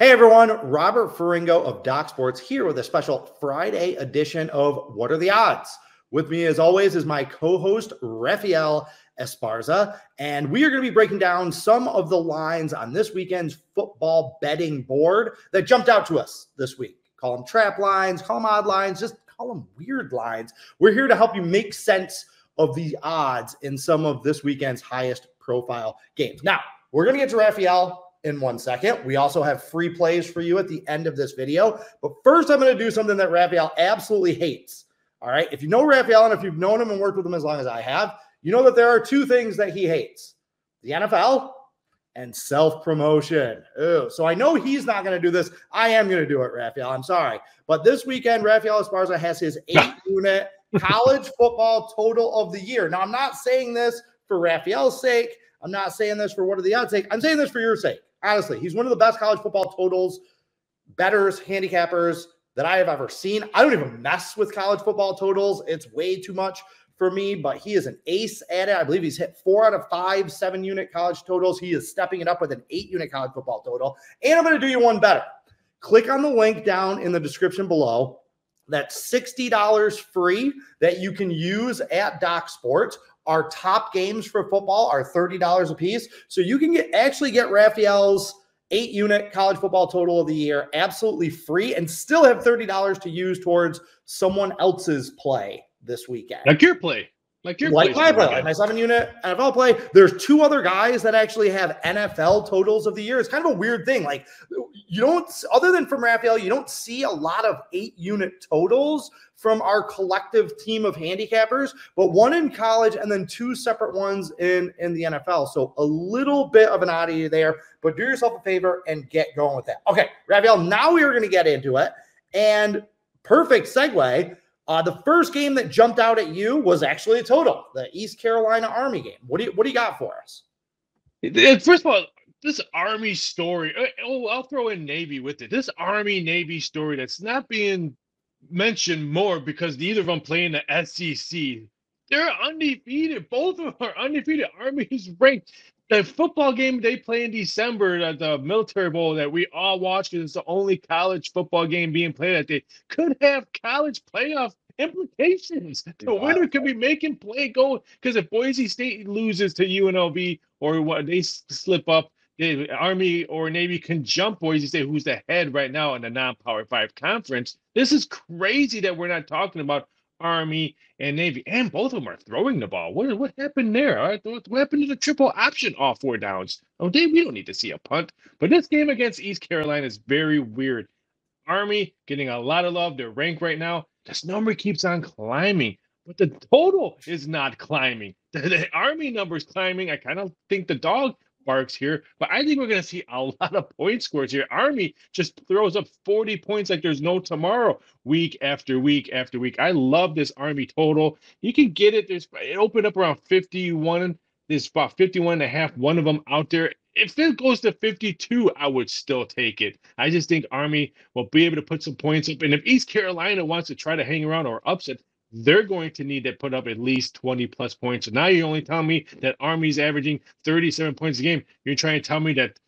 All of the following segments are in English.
Hey everyone, Robert Ferringo of Doc Sports here with a special Friday edition of What Are the Odds? With me as always is my co-host Rafael Esparza, and we are going to be breaking down some of the lines on this weekend's football betting board that jumped out to us this week. Call them trap lines, call them odd lines, just call them weird lines. We're here to help you make sense of the odds in some of this weekend's highest profile games. Now, we're going to get to Rafael in 1 second. We also have free plays for you at the end of this video. But first, I'm going to do something that Rafael absolutely hates. All right. If you know Rafael and if you've known him and worked with him as long as I have, you know that there are two things that he hates: the NFL and self-promotion. Ew. So I know he's not going to do this. I am going to do it, Rafael. I'm sorry. But this weekend, Rafael Esparza has his 8-unit college football total of the year. Now, I'm not saying this for Rafael's sake. I'm not saying this for What Are the Odds' sake. I'm saying this for your sake. Honestly, he's one of the best college football totals, bettors, handicappers that I have ever seen. I don't even mess with college football totals. It's way too much for me, but he is an ace at it. I believe he's hit 4 out of 5 7-unit college totals. He is stepping it up with an 8-unit college football total. And I'm going to do you one better. Click on the link down in the description below. That's $60 free that you can use at Doc Sports. Our top games for football are $30 a piece. So you can actually get Rafael's 8-unit college football total of the year absolutely free and still have $30 to use towards someone else's play this weekend. Like your play. Like my play, like my 7-unit NFL play. There's 2 other guys that actually have NFL totals of the year. It's kind of a weird thing. Like, you don't, other than from Rafael, you don't see a lot of 8-unit totals from our collective team of handicappers, but 1 in college and then 2 separate ones in the NFL. So a little bit of an oddity there, but do yourself a favor and get going with that. Okay, Rafael, now we are going to get into it. And perfect segue. The first game that jumped out at you was actually a total, the East Carolina Army game. What do you got for us? First of all, this Army story, I'll throw in Navy with it. This Army-Navy story that's not being mentioned more because neither of them play in the SEC. They're undefeated. Both of them are undefeated. Army's ranked. The football game they play in December, the Military Bowl that we all watch, because it's the only college football game being played that day, could have college playoff implications. The winner could be making play go, because if Boise State loses to UNLV or what they slip up, the Army or Navy can jump Boise State, who's the head right now in the non-Power 5 conference. This is crazy that we're not talking about Army and Navy, and both of them are throwing the ball. What happened there? What happened to the triple option all 4 downs? Oh, Dave, we don't need to see a punt. But this game against East Carolina is very weird. Army getting a lot of love. They're ranked right now. This number keeps on climbing, but the total is not climbing. The Army number is climbing. I kind of think the dog barks here, but I think we're going to see a lot of point scores here. Army just throws up 40 points like there's no tomorrow, week after week after week. I love this Army total. You can get it. It opened up around 51. There's about 51 and a half, one of them out there. If it goes to 52, I would still take it. I just think Army will be able to put some points up. And if East Carolina wants to try to hang around or upset, they're going to need to put up at least 20-plus points. So now you're only telling me that Army's averaging 37 points a game. You're trying to tell me that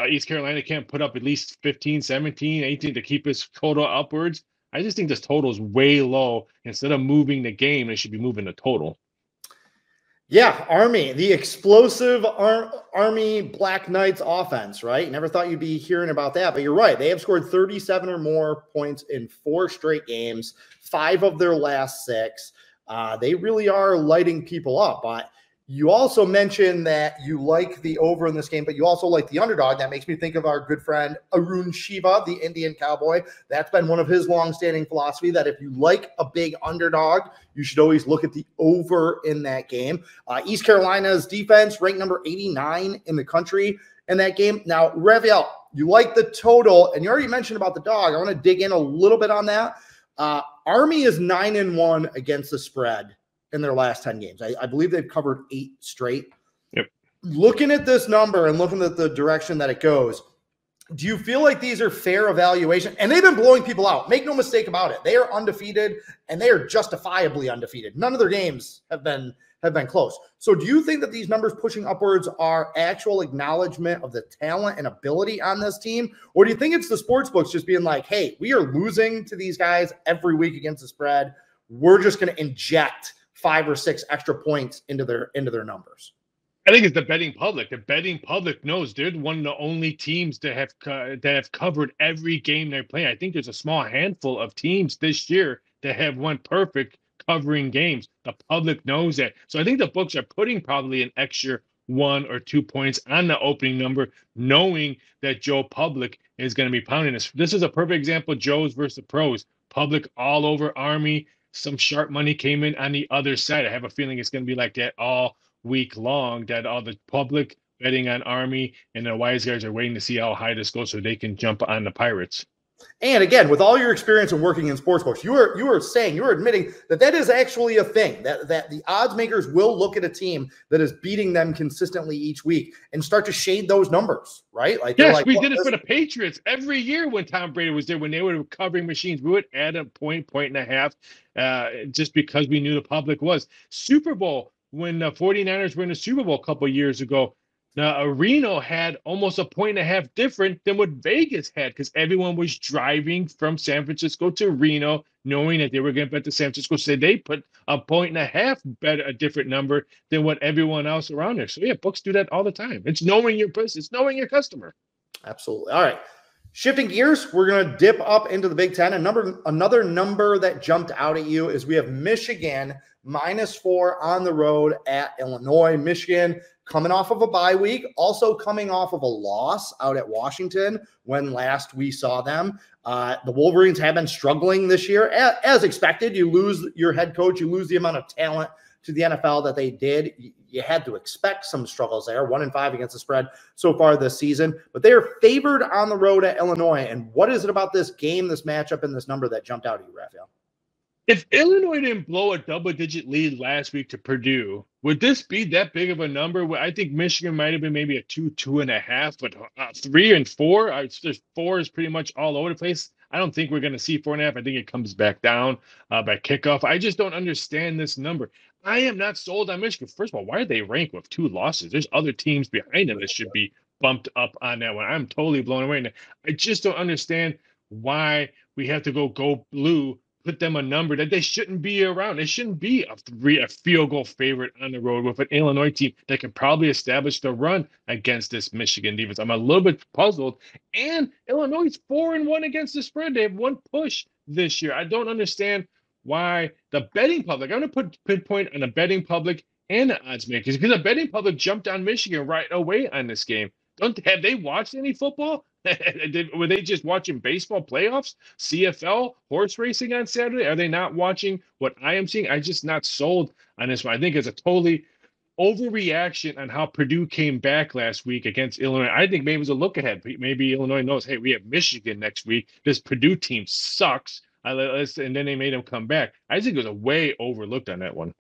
East Carolina can't put up at least 15, 17, 18 to keep its total upwards. I just think this total is way low. Instead of moving the game, they should be moving the total. Yeah, Army, the explosive Army Black Knights offense, right? Never thought you'd be hearing about that, but you're right. They have scored 37 or more points in 4 straight games, 5 of their last 6. They really are lighting people up. But you also mentioned that you like the over in this game, but you also like the underdog. That makes me think of our good friend Arun Shiva, the Indian cowboy. That's been one of his longstanding philosophy, that if you like a big underdog, you should always look at the over in that game. East Carolina's defense ranked number 89 in the country in that game. Now, Rafael, you like the total, and you already mentioned about the dog. I want to dig in a little bit on that. Army is 9-1 against the spread in their last 10 games. I believe they've covered 8 straight. Yep. Looking at this number and looking at the direction that it goes, Do you feel like these are fair evaluation? And they've been blowing people out. Make no mistake about it. They are undefeated, and they are justifiably undefeated. None of their games have been close. So do you think that these numbers pushing upwards are actual acknowledgement of the talent and ability on this team? Or do you think it's the sports books just being like, hey, we are losing to these guys every week against the spread. We're just going to inject 5 or 6 extra points into their numbers? I think it's the betting public. The betting public knows they're one of the only teams that have covered every game they're playing. I think there's a small handful of teams this year that have won perfect covering games. The public knows that. So I think the books are putting probably an extra 1 or 2 points on the opening number, knowing that Joe Public is going to be pounding this. This is a perfect example, Joe's versus the pros. Public all over Army. Some sharp money came in on the other side. I have a feeling it's going to be like that all week long, that all the public betting on Army and the wise guys are waiting to see how high this goes so they can jump on the Pirates. And again, with all your experience in working in sportsbooks, you are admitting that is actually a thing, that the odds makers will look at a team that is beating them consistently each week and start to shade those numbers, right? Like, yes, we did it for the Patriots every year when Tom Brady was there, when they were covering machines. We would add a point and a half just because we knew the public was. Super Bowl, when the 49ers were in the Super Bowl a couple of years ago, Reno had almost a point and a half different than what Vegas had, because everyone was driving from San Francisco to Reno, knowing that they were going to bet to San Francisco. So they put a point and a half bet a different number than what everyone else around there. So yeah, books do that all the time. It's knowing your business, it's knowing your customer. Absolutely. All right. Shifting gears, we're going to dip up into the Big Ten. Another number that jumped out at you is we have Michigan -4 on the road at Illinois. Michigan coming off of a bye week, also coming off of a loss out at Washington when last we saw them. The Wolverines have been struggling this year, as expected. You lose your head coach, you lose the amount of talent to the NFL that they did. You had to expect some struggles there. 1-5 against the spread so far this season, but they are favored on the road at Illinois. And what is it about this game, this matchup, and this number that jumped out at you, Raphael? If Illinois didn't blow a double-digit lead last week to Purdue, would this be that big of a number? I think Michigan might have been maybe a 2.5, but 3 and 4, there's 4 is pretty much all over the place. I don't think we're going to see 4.5. I think it comes back down by kickoff. I just don't understand this number. I am not sold on Michigan. First of all, why are they ranked with 2 losses? There's other teams behind them that should be bumped up on that one. I'm totally blown away. I just don't understand why we have to go blue, put them a number that they shouldn't be around. They shouldn't be a field goal favorite on the road with an Illinois team that could probably establish the run against this Michigan defense. I'm a little bit puzzled. And Illinois is 4-1 against the spread. They have 1 push this year. I don't understand why the betting public, I'm going to put pinpoint on the betting public and the odds makers, because the betting public jumped on Michigan right away on this game. Have they watched any football? Were they just watching baseball playoffs, CFL, horse racing on Saturday? Are they not watching what I am seeing? I'm just not sold on this one. I think it's a totally overreaction on how Purdue came back last week against Illinois. I think maybe it was a look ahead. Maybe Illinois knows, hey, we have Michigan next week. This Purdue team sucks. And then they made them come back. I think it was a way overlooked on that one.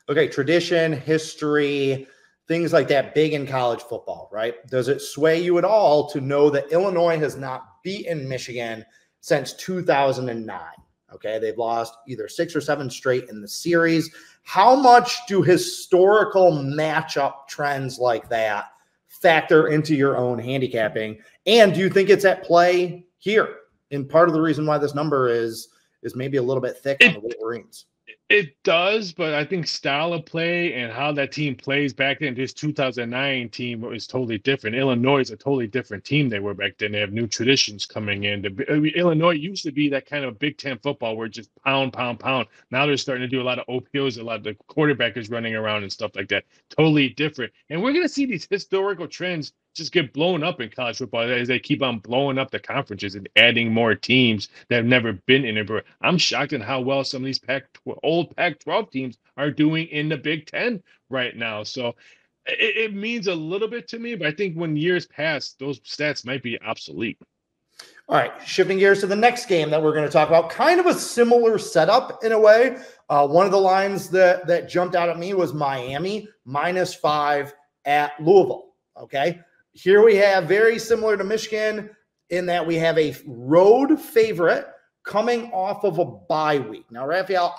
Okay, tradition, history, things like that, big in college football, right? Does it sway you at all to know that Illinois has not beaten Michigan since 2009? Okay, they've lost either 6 or 7 straight in the series. How much do historical matchup trends like that factor into your own handicapping? And do you think it's at play here? And part of the reason why this number is maybe a little bit thick on the Wolverines. It does, but I think style of play and how that team plays back then, this 2009 team is totally different. Illinois is a totally different team they were back then. They have new traditions coming in. Illinois used to be that kind of Big Ten football where just pound, pound, pound. Now they're starting to do a lot of OPOs, a lot of the quarterback is running around and stuff like that. Totally different. And we're going to see these historical trends just get blown up in college football as they keep on blowing up the conferences and adding more teams that have never been in it. I'm shocked at how well some of these old Pac-12 teams are doing in the Big Ten right now. So it means a little bit to me, but I think when years pass, those stats might be obsolete. All right, shifting gears to the next game that we're going to talk about, kind of a similar setup in a way. One of the lines that jumped out at me was Miami -5 at Louisville. Okay. Here we have, very similar to Michigan, in that we have a road favorite coming off of a bye week. Now, Raphael,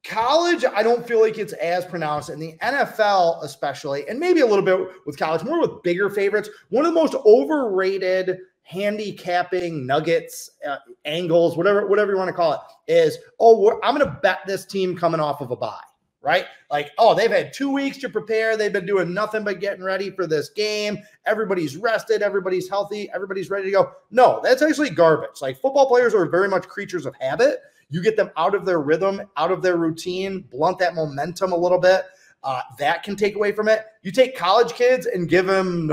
college, I don't feel like it's as pronounced. In the NFL especially, and maybe a little bit with college, more with bigger favorites. One of the most overrated handicapping nuggets, angles, whatever you want to call it, is, I'm going to bet this team coming off of a bye, right? Like, they've had 2 weeks to prepare. They've been doing nothing but getting ready for this game. Everybody's rested. Everybody's healthy. Everybody's ready to go. No, that's actually garbage. Like, football players are very much creatures of habit. You get them out of their rhythm, out of their routine, blunt that momentum a little bit. That can take away from it. You take college kids and give them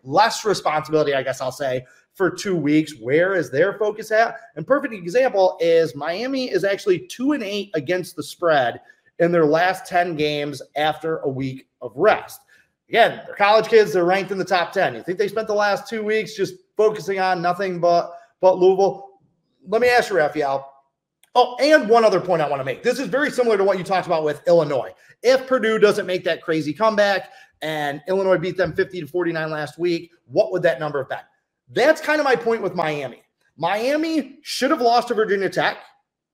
less responsibility, I guess I'll say, for 2 weeks. Where is their focus at? And perfect example is Miami is actually 2-8 against the spread in their last 10 games after a week of rest. Again, they're college kids. They're ranked in the top 10. You think they spent the last 2 weeks just focusing on nothing but Louisville? Let me ask you, Raphael. And one other point I want to make. This is very similar to what you talked about with Illinois. If Purdue doesn't make that crazy comeback and Illinois beat them 50-49 last week, what would that number have been? That's kind of my point with Miami. Miami should have lost to Virginia Tech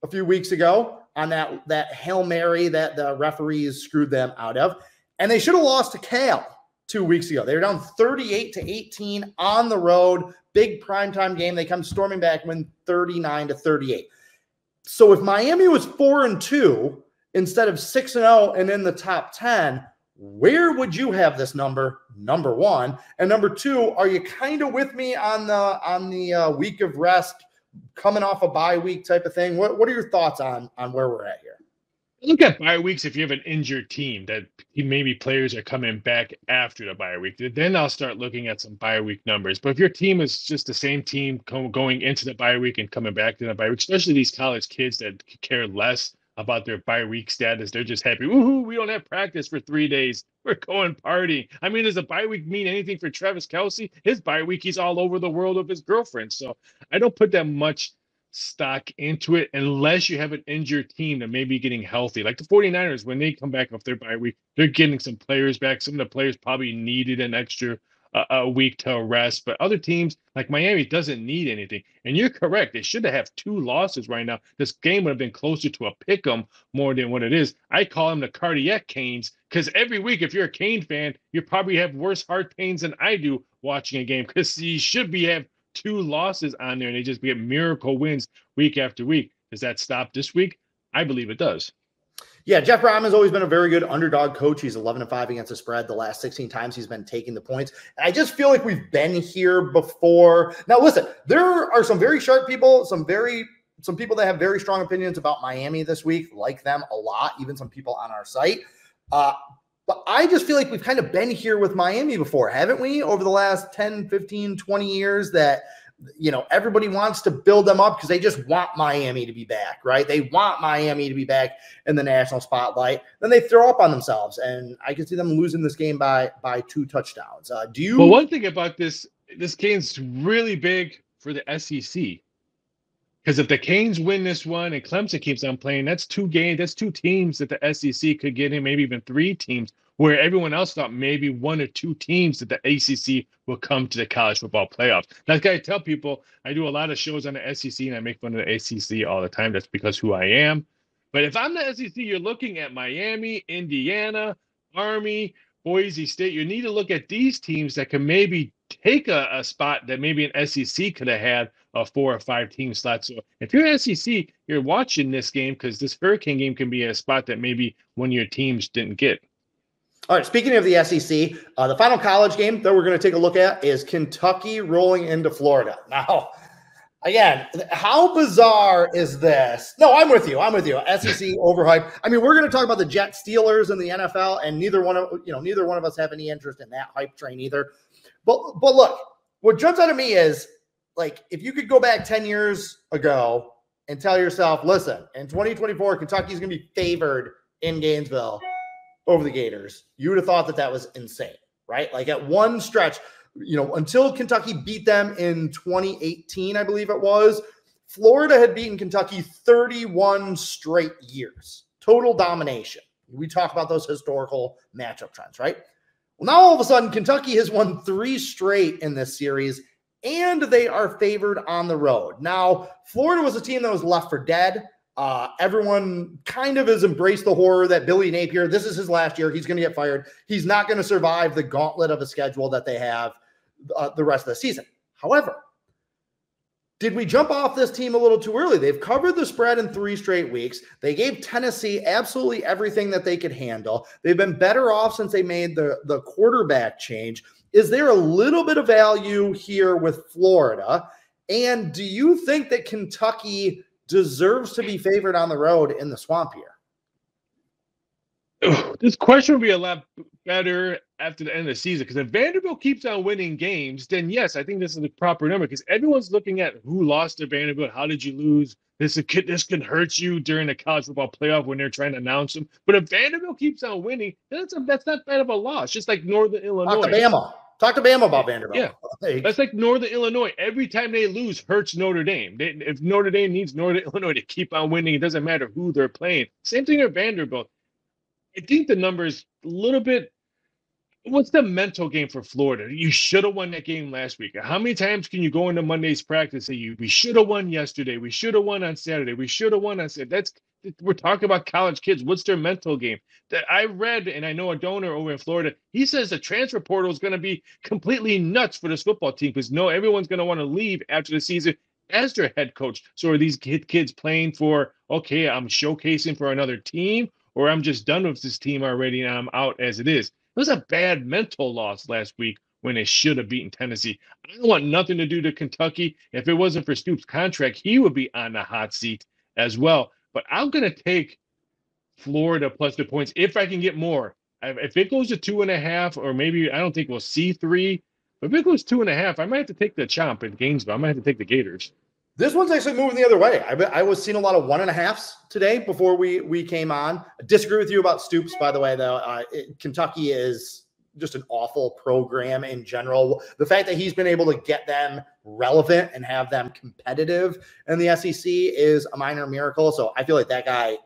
a few weeks ago on that Hail Mary that the referees screwed them out of. And they should have lost to Cal 2 weeks ago. They were down 38-18 on the road. Big primetime game. They come storming back, win 39-38. So if Miami was 4-2 instead of 6-0 and in the top 10, where would you have this number one? And number two, are you kind of with me on the week of rest coming off a bye week type of thing? What are your thoughts on where we're at here? Look at bye weeks if you have an injured team that maybe players are coming back after the bye week. Then I'll start looking at some bye week numbers. But if your team is just the same team going into the bye week and coming back to the bye week, especially these college kids that care less about their bye week status, they're just happy. Woohoo, we don't have practice for 3 days. We're going party. I mean, does a bye week mean anything for Travis Kelce? His bye week, he's all over the world with his girlfriend. So I don't put that much stock into it unless you have an injured team that may be getting healthy. Like the 49ers, when they come back off their bye week, they're getting some players back. Some of the players probably needed an extra a week to rest, but other teams like Miami doesn't need anything. And you're correct. They should have 2 losses right now. This game would have been closer to a pick 'em more than what it is. I call them the cardiac Canes because every week, if you're a Cane fan, you probably have worse heart pains than I do watching a game because you should have 2 losses on there and they just get miracle wins week after week. Does that stop this week? I believe it does. Yeah, Jeff Brom has always been a very good underdog coach. He's 11-5 against the spread the last 16 times he's been taking the points. And I just feel like we've been here before. Now, listen, there are some very sharp people, some people that have very strong opinions about Miami this week, like them a lot, even some people on our site. But I just feel like we've kind of been here with Miami before, haven't we, over the last 10, 15, 20 years that, everybody wants to build them up because they just want Miami to be back, right? They want Miami to be back in the national spotlight. Then they throw up on themselves, and I can see them losing this game by 2 touchdowns. Well, one thing about this game's really big for the SEC. Because if the Canes win this one and Clemson keeps on playing, that's 2 games. That's 2 teams that the SEC could get in, maybe even 3 teams, where everyone else thought maybe 1 or 2 teams that the ACC will come to the college football playoffs. Like I tell people, I do a lot of shows on the SEC and I make fun of the ACC all the time. That's because who I am. But if I'm the SEC, you're looking at Miami, Indiana, Army, Boise State. You need to look at these teams that can maybe take a spot that maybe an SEC could have had a 4 or 5 team slot. So if you're SEC, you're watching this game because this Hurricane game can be a spot that maybe one of your teams didn't get. All right, speaking of the SEC, the final college game that we're going to take a look at is Kentucky rolling into Florida. Now, again, how bizarre is this? No, I'm with you. SEC overhyped. I mean, we're going to talk about the Jet Steelers in the NFL, and neither one of us have any interest in that hype train either. But look, what jumps out at me is, like, if you could go back 10 years ago and tell yourself, listen, in 2024, Kentucky's going to be favored in Gainesville over the Gators, you would have thought that was insane, right? Like at one stretch, until Kentucky beat them in 2018, I believe it was, Florida had beaten Kentucky 31 straight years, total domination. We talk about those historical matchup trends, right? Well, now all of a sudden, Kentucky has won 3 straight in this series, and they are favored on the road. Now, Florida was a team that was left for dead. Everyone kind of has embraced the horror that Billy Napier, this is his last year. He's going to get fired. He's not going to survive the gauntlet of a schedule that they have the rest of the season. However, did we jump off this team a little too early? They've covered the spread in 3 straight weeks. They gave Tennessee absolutely everything that they could handle. They've been better off since they made the quarterback change. Is there a little bit of value here with Florida? And do you think that Kentucky deserves to be favored on the road in the Swamp here? This question will be a lot better after the end of the season, because if Vanderbilt keeps on winning games, then yes, I think this is the proper number, because everyone's looking at who lost to Vanderbilt, how did you lose? This can hurt you during the college football playoff when they're trying to announce them. But if Vanderbilt keeps on winning, that's not bad of a loss. Just like Northern Illinois. Talk to Bama about Vanderbilt. Yeah, that's like Northern Illinois. Every time they lose, hurts Notre Dame. If Notre Dame needs Northern Illinois to keep on winning, it doesn't matter who they're playing. Same thing with Vanderbilt. I think the number is a little bit. What's the mental game for Florida? You should have won that game last week. How many times can you go into Monday's practice and say, we should have won yesterday, we should have won on Saturday, we should have won on Saturday? We're talking about college kids. What's their mental game? That I read, and I know a donor over in Florida, he says the transfer portal is going to be completely nuts for this football team, because everyone's going to want to leave after the season as their head coach. So are these kids playing for, okay, I'm showcasing for another team, or I'm just done with this team already and I'm out as it is? It was a bad mental loss last week when they should have beaten Tennessee. I don't want nothing to do to Kentucky. If it wasn't for Stoops' contract, he would be on the hot seat as well. But I'm going to take Florida plus the points if I can get more. If it goes to 2.5, or maybe I don't think we'll see 3, but if it goes 2.5, I might have to take the Chomp in Gainesville. I might have to take the Gators. This one's actually moving the other way. I was seeing a lot of 1.5s today before we came on. I disagree with you about Stoops, by the way, though. Kentucky is just an awful program in general. The fact that he's been able to get them relevant and have them competitive in the SEC is a minor miracle. So I feel like that guy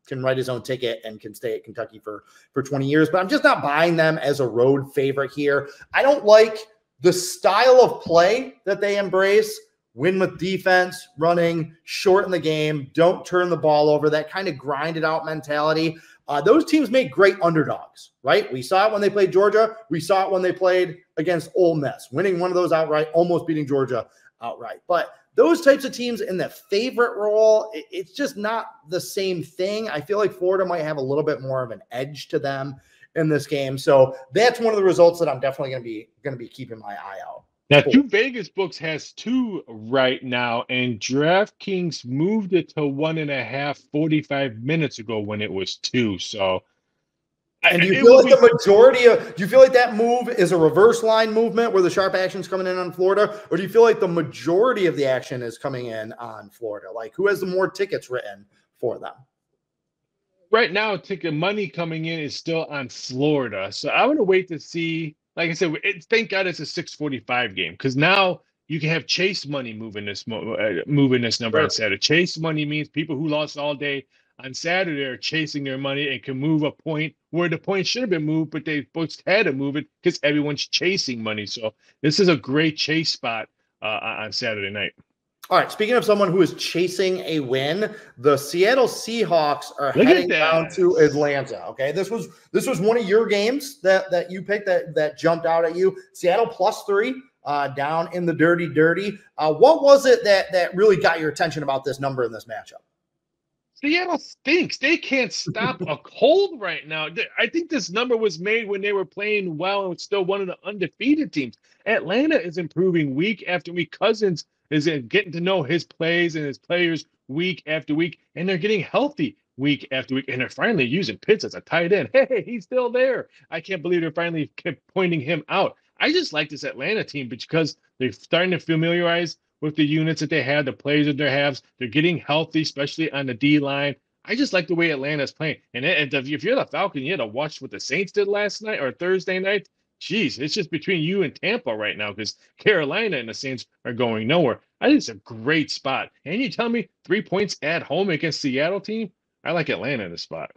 can write his own ticket and can stay at Kentucky for 20 years. But I'm just not buying them as a road favorite here. I don't like the style of play that they embrace. Win with defense, running, shorten the game, don't turn the ball over, that kind of grinded out mentality. Those teams make great underdogs, right? We saw it when they played Georgia. We saw it when they played against Ole Miss, winning one of those outright, almost beating Georgia outright. But those types of teams in the favorite role, it's just not the same thing. I feel like Florida might have a little bit more of an edge to them in this game. So that's one of the results that I'm definitely going to be keeping my eye out. Now, 2 Vegas books has 2 right now, and DraftKings moved it to 1.5 45 minutes ago when it was 2. So, and do you feel like the majority of? Do you feel like that move is a reverse line movement where the sharp action's coming in on Florida, or do you feel like the majority of the action is coming in on Florida? Like, who has the more tickets written for them? Right now, ticket money coming in is still on Florida, so I want to wait to see. Like I said, thank God it's a 6:45 game, because now you can have chase money moving this number on Saturday. Chase money means people who lost all day on Saturday are chasing their money and can move a point where the point should have been moved, but they both had to move it because everyone's chasing money. So this is a great chase spot on Saturday night. All right, speaking of someone who is chasing a win, the Seattle Seahawks are heading down to Atlanta. Okay, this was one of your games that you picked that jumped out at you. Seattle +3 down in the dirty. What was it that really got your attention about this number in this matchup? Seattle stinks. They can't stop a cold right now. I think this number was made when they were playing well and still one of the undefeated teams. Atlanta is improving week after week. Cousins is getting to know his plays and his players week after week, and they're getting healthy week after week, and they're finally using Pitts as a tight end. Hey, he's still there. I can't believe they're finally kept pointing him out. I just like this Atlanta team because they're starting to familiarize with the units that they have, the players that they have. They're getting healthy, especially on the D-line. I just like the way Atlanta's playing. And if you're the Falcon, you had to watch what the Saints did last night or Thursday night. Jeez, it's just between you and Tampa right now because Carolina and the Saints are going nowhere. I think it's a great spot. And you tell me 3 points at home against Seattle team? I like Atlanta in this spot.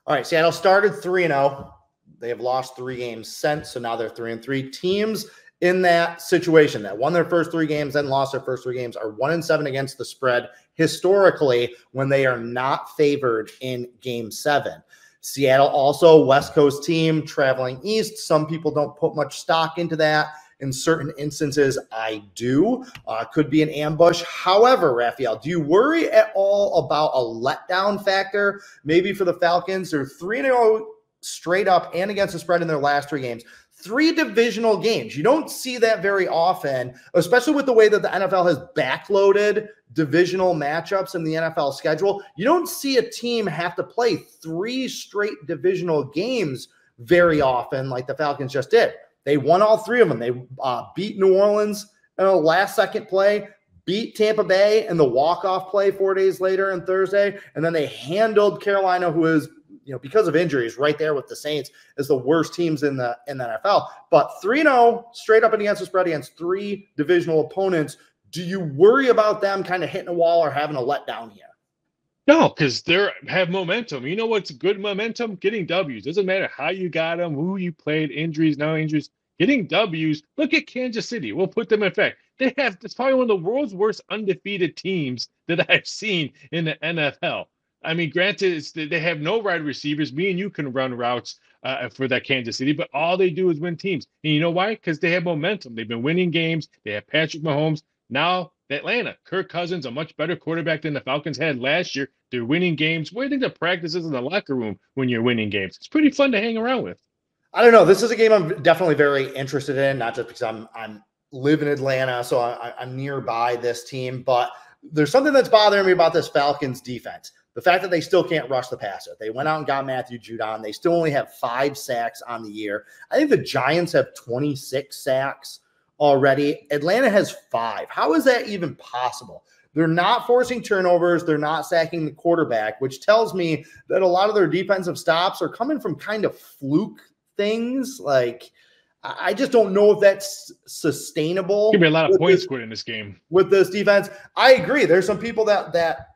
All right, Seattle started 3-0. They have lost 3 games since, so now they're 3-3. Teams in that situation that won their first 3 games and lost their first 3 games are 1-7 against the spread historically when they are not favored in Game 7. Seattle also West Coast team traveling east. Some people don't put much stock into that. In certain instances, I do. Could be an ambush. However, Raphael, do you worry at all about a letdown factor maybe for the Falcons? They're 3-0 straight up and against the spread in their last 3 games. 3 divisional games. You don't see that very often, especially with the way that the NFL has backloaded divisional matchups in the NFL schedule. You don't see a team have to play 3 straight divisional games very often like the Falcons just did. They won all 3 of them. They beat New Orleans in a last-second play, beat Tampa Bay in the walk-off play 4 days later on Thursday, and then they handled Carolina, who is, because of injuries, right there with the Saints, is the worst teams in the NFL. But 3-0 straight up and against the spread against 3 divisional opponents. Do you worry about them kind of hitting a wall or having a letdown here? No, because they have momentum. You know what's good momentum? Getting W's. Doesn't matter how you got them, who you played, injuries, no injuries. Getting W's. Look at Kansas City. We'll put them in effect. It's probably one of the world's worst undefeated teams that I've seen in the NFL. I mean, granted, they have no wide receivers. Me and you can run routes for that Kansas City, but all they do is win teams. And you know why? Because they have momentum. They've been winning games. They have Patrick Mahomes. Now, Atlanta, Kirk Cousins, a much better quarterback than the Falcons had last year. They're winning games. What do you think the practice is in the locker room when you're winning games? It's pretty fun to hang around with. I don't know. This is a game I'm definitely very interested in, not just because I'm live in Atlanta, so I'm nearby this team, but there's something that's bothering me about this Falcons defense. The fact that they still can't rush the passer. They went out and got Matthew Judon. They still only have 5 sacks on the year. I think the Giants have 26 sacks already. Atlanta has 5. How is that even possible? They're not forcing turnovers. They're not sacking the quarterback, which tells me that a lot of their defensive stops are coming from kind of fluke things. Like, I just don't know if that's sustainable. Give me a lot of points scored in this game with this defense. I agree. There's some people that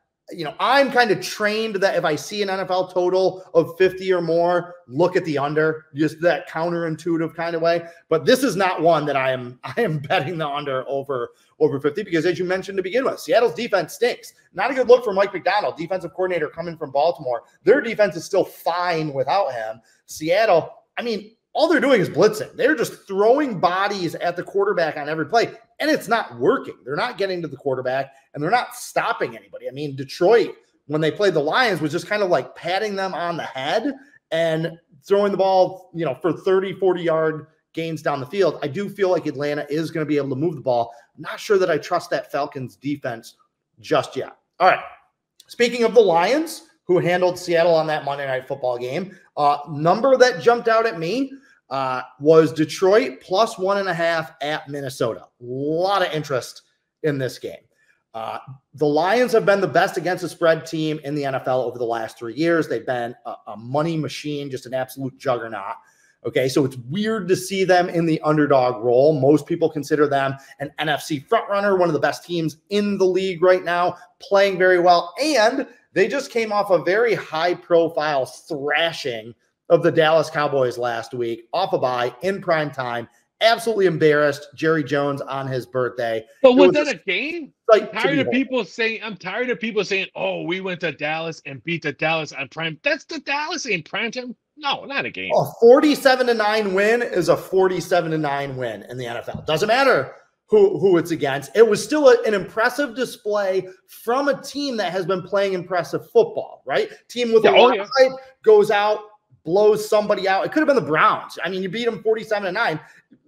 I'm kind of trained that if I see an NFL total of 50 or more, look at the under, just that counterintuitive kind of way. But this is not one that I am betting the under over 50 because, as you mentioned to begin with, Seattle's defense stinks. Not a good look for Mike McDonald, defensive coordinator coming from Baltimore. Their defense is still fine without him. Seattle, I mean, all they're doing is blitzing. They're just throwing bodies at the quarterback on every play, and it's not working. They're not getting to the quarterback, and they're not stopping anybody. I mean, Detroit, when they played the Lions, was just kind of like patting them on the head and throwing the ball, for 30, 40-yard gains down the field. I do feel like Atlanta is going to be able to move the ball. I'm not sure that I trust that Falcons defense just yet. All right. Speaking of the Lions, who handled Seattle on that Monday Night Football game, number that jumped out at me was Detroit plus 1.5 at Minnesota. A lot of interest in this game. The Lions have been the best against the spread team in the NFL over the last 3 years. They've been a money machine, just an absolute juggernaut. Okay, so it's weird to see them in the underdog role. Most people consider them an NFC frontrunner, one of the best teams in the league right now, playing very well. And they just came off a very high-profile thrashing of the Dallas Cowboys last week, off a bye, in prime time. Absolutely embarrassed Jerry Jones on his birthday. But was that a game? I'm tired of people saying, oh, we went to Dallas and beat the Dallas on prime. That's the Dallas in prime time. No, not a game. A 47-9 win is a 47-9 win in the NFL. Doesn't matter who it's against. It was still an impressive display from a team that has been playing impressive football, right? Team with a lot of hype goes out, blows somebody out. It could have been the Browns. I mean, you beat them 47-9.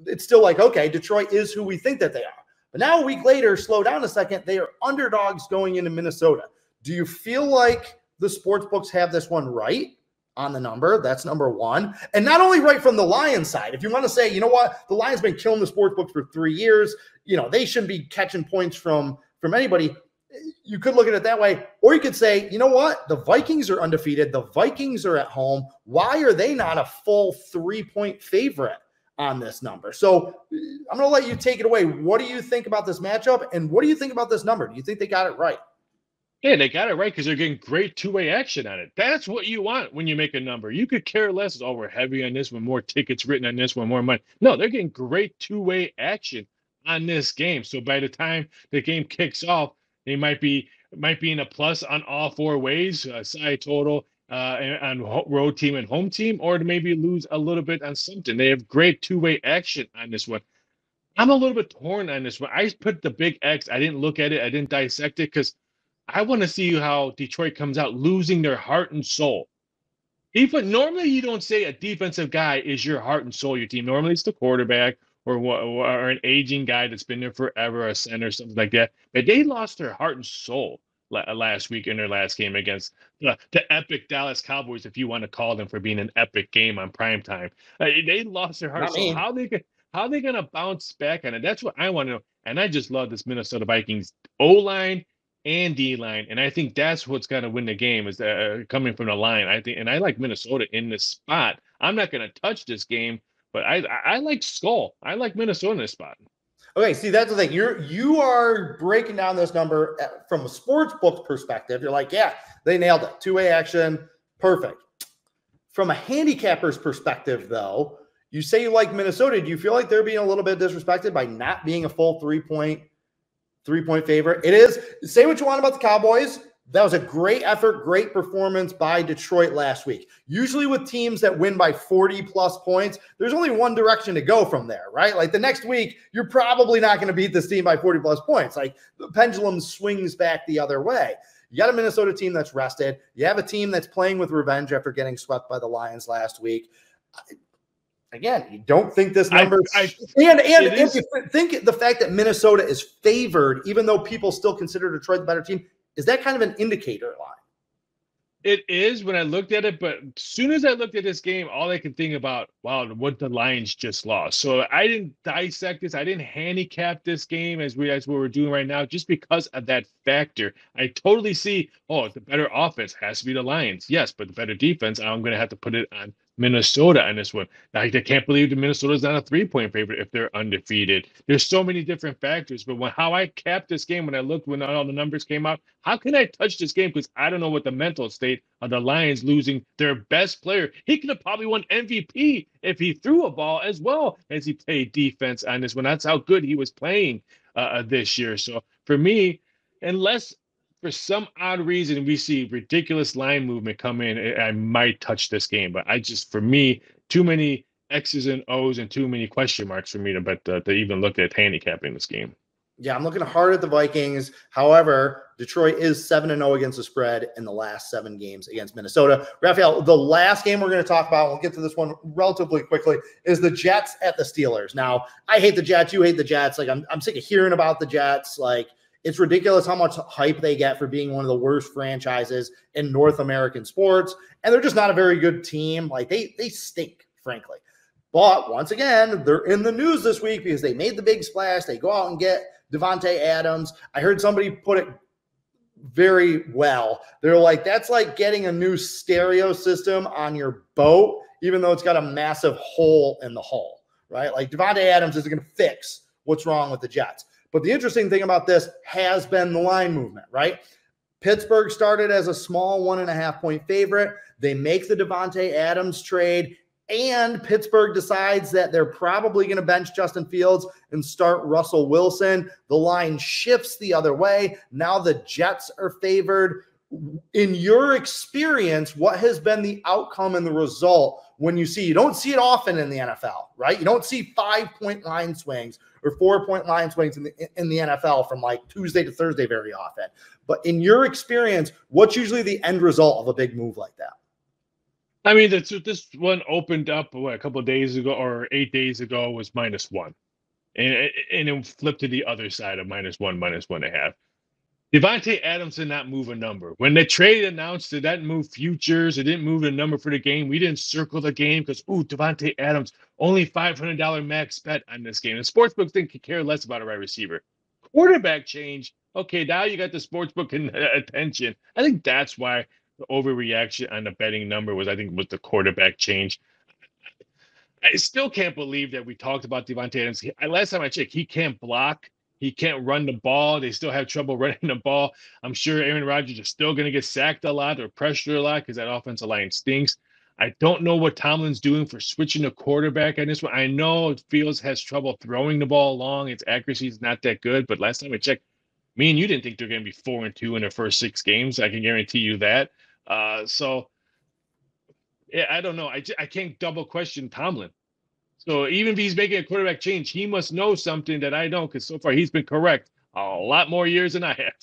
It's still like, okay, Detroit is who we think that they are. But now a week later, slow down a second, they are underdogs going into Minnesota. Do you feel like the sports books have this one right on the number? That's number one. And not only right from the Lions side. If you want to say, you know what, the Lions been killing the sports books for 3 years, they shouldn't be catching points from anybody. You could look at it that way. Or you could say, you know what, the Vikings are undefeated. The Vikings are at home. Why are they not a full 3-point favorite on this number? So I'm going to let you take it away. What do you think about this matchup? And what do you think about this number? Do you think they got it right? Yeah, they got it right because they're getting great two-way action on it. That's what you want when you make a number. You could care less. Oh, we're heavy on this one, more tickets written on this one, more money. No, they're getting great two-way action on this game. So by the time the game kicks off, they might be in a plus on all four ways, side total, on road team and home team, or to maybe lose a little bit on something. They have great two-way action on this one. I'm a little bit torn on this one. I put the big X. I didn't look at it. I didn't dissect it because I want to see how Detroit comes out losing their heart and soul. Normally, you don't say a defensive guy is your heart and soul of your team. Normally, it's the quarterback or an aging guy that's been there forever, a center, something like that. But they lost their heart and soul last week in their last game against the epic Dallas Cowboys, if you want to call them for being an epic game on prime time. They lost their heart and Not soul. me. How they gonna bounce back on it? That's what I want to know. And I just love this Minnesota Vikings O line and D line, and I think that's what's going to win the game is coming from the line. I think, and I like Minnesota in this spot. I'm not going to touch this game, but I like Skull. I like Minnesota in this spot. Okay, see that's the thing. You are breaking down this number from a sports book perspective. You're like, yeah, they nailed it. Two-way action, perfect. From a handicapper's perspective, though, you say you like Minnesota. Do you feel like they're being a little bit disrespected by not being a full three-point favorite? It is. Say what you want about the Cowboys. That was a great effort, great performance by Detroit last week. Usually with teams that win by 40 plus points, there's only one direction to go from there, right? Like the next week, you're probably not going to beat this team by 40 plus points. Like the pendulum swings back the other way. You got a Minnesota team that's rested. You have a team that's playing with revenge after getting swept by the Lions last week. Again, you don't think this number and if you think the fact that Minnesota is favored, even though people still consider Detroit the better team, is that kind of an indicator line? It is when I looked at it, but as soon as I looked at this game, all I could think about, wow, what the Lions just lost. So I didn't dissect this. I didn't handicap this game as what we're doing right now, just because of that factor. I totally see, the better offense has to be the Lions. Yes, but the better defense, I'm going to have to put it on Minnesota on this one. I can't believe the Minnesota's not a 3-point favorite if they're undefeated. There's so many different factors, but how I capped this game when all the numbers came out, how can I touch this game? Because I don't know what the mental state of the Lions losing their best player. He could have probably won MVP if he threw a ball as well as he played defense on this one. That's how good he was playing this year. So for me, unless for some odd reason we see ridiculous line movement come in, I might touch this game. But for me, too many X's and O's and too many question marks for me to even look at handicapping this game. Yeah, I'm looking hard at the Vikings. However, Detroit is 7-0 against the spread in the last 7 games against Minnesota. Raphael, the last game we're going to talk about, we'll get to this one relatively quickly, is the Jets at the Steelers. Now, I hate the Jets. You hate the Jets. Like, I'm sick of hearing about the Jets. Like, it's ridiculous how much hype they get for being one of the worst franchises in North American sports. And they're just not a very good team. Like, they stink, frankly. But once again, they're in the news this week because they made the big splash. They go out and get Devontae Adams. I heard somebody put it very well. They're like, that's like getting a new stereo system on your boat, even though it's got a massive hole in the hull, right? Like Devontae Adams isn't going to fix what's wrong with the Jets. But the interesting thing about this has been the line movement, right? Pittsburgh started as a small 1.5-point favorite. They make the Devontae Adams trade, and Pittsburgh decides that they're probably going to bench Justin Fields and start Russell Wilson. The line shifts the other way. Now the Jets are favored. In your experience, what has been the outcome and the result when you don't see it often in the NFL, right? You don't see 5-point line swings or 4-point line swings in the NFL from like Tuesday to Thursday very often. But in your experience, what's usually the end result of a big move like that? I mean, this one opened up a couple of days ago or 8 days ago was -1. And it flipped to the other side of -1, -1.5. Devontae Adams did not move a number. When the trade announced it didn't move futures, it didn't move the number for the game. We didn't circle the game because, Devontae Adams, only $500 max bet on this game. And sportsbooks didn't care less about a wide receiver. Quarterback change. Okay, now you got the sportsbook attention. I think that's why the overreaction on the betting number was the quarterback change. I still can't believe that we talked about Devontae Adams. Last time I checked, he can't block He can't run the ball. They still have trouble running the ball. I'm sure Aaron Rodgers is still going to get sacked a lot or pressured a lot because that offensive line stinks. I don't know what Tomlin's doing for switching the quarterback on this one. I know Fields has trouble throwing the ball long. Its accuracy is not that good. But last time I checked, me and you didn't think they're going to be 4-2 in their first 6 games. I can guarantee you that. So yeah, I don't know. I can't double question Tomlin. So even if he's making a quarterback change, he must know something that I don't, because so far he's been correct a lot more years than I have.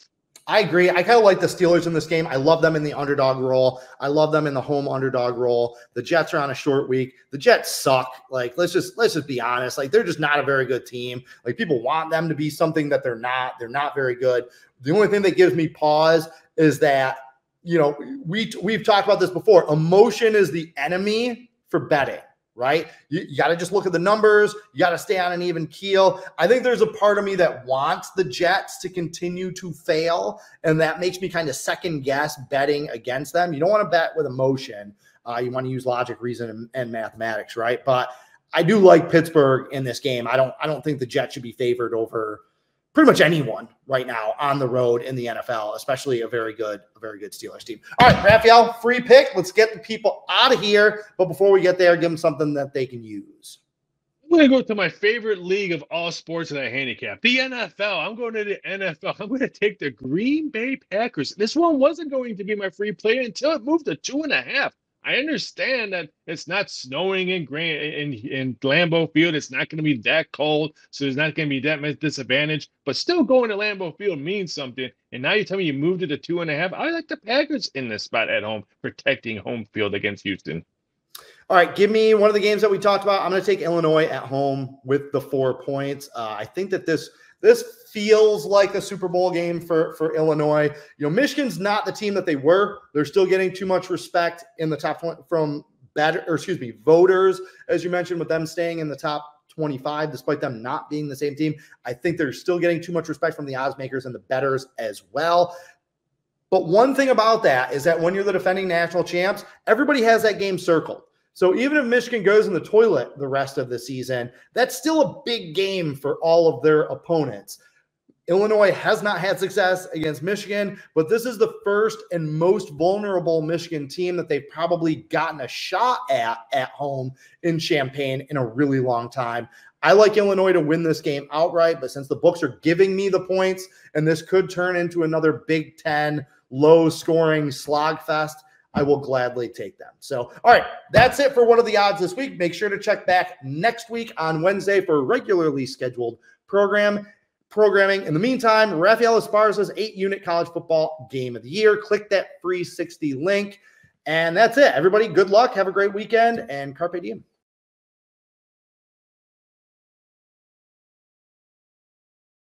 I agree. I kind of like the Steelers in this game. I love them in the underdog role. I love them in the home underdog role. The Jets are on a short week. The Jets suck. Like, let's just be honest. Like, they're just not a very good team. Like, people want them to be something that they're not. They're not very good. The only thing that gives me pause is that, you know, we've talked about this before. Emotion is the enemy for betting. Right? You got to just look at the numbers. You got to stay on an even keel. I think there's a part of me that wants the Jets to continue to fail, and that makes me kind of second guess betting against them. You don't want to bet with emotion. You want to use logic, reason, and mathematics, right? But I do like Pittsburgh in this game. I don't think the Jets should be favored over pretty much anyone right now on the road in the NFL, especially a very good Steelers team. All right, Raphael, free pick. Let's get the people out of here. But before we get there, give them something that they can use. I'm going to go to my favorite league of all sports that I handicap, the NFL. I'm going to the NFL. I'm going to take the Green Bay Packers. This one wasn't going to be my free play until it moved to 2.5. I understand that it's not snowing in Lambeau Field. It's not going to be that cold, so there's not going to be that much disadvantage. But still, going to Lambeau Field means something. And now you tell me you moved it to 2.5. I like the Packers in this spot at home, protecting home field against Houston. All right, give me one of the games that we talked about. I'm going to take Illinois at home with the 4 points. I think that this feels like a Super Bowl game for Illinois. You know, Michigan's not the team that they were. They're still getting too much respect in the top 20 from voters, as you mentioned, with them staying in the top 25, despite them not being the same team. I think they're still getting too much respect from the odds makers and the bettors as well. But one thing about that is that when you're the defending national champs, everybody has that game circled. So even if Michigan goes in the toilet the rest of the season, that's still a big game for all of their opponents. Illinois has not had success against Michigan, but this is the first and most vulnerable Michigan team that they've probably gotten a shot at home in Champaign in a really long time. I like Illinois to win this game outright, but since the books are giving me the points and this could turn into another Big Ten low-scoring slogfest, I will gladly take them. So, all right, that's it for What Are the Odds this week. Make sure to check back next week on Wednesday for regularly scheduled programming. In the meantime, Rafael Esparza's 8-unit college football game of the year. Click that free 60 link. And that's it. Everybody, good luck. Have a great weekend, and Carpe Diem.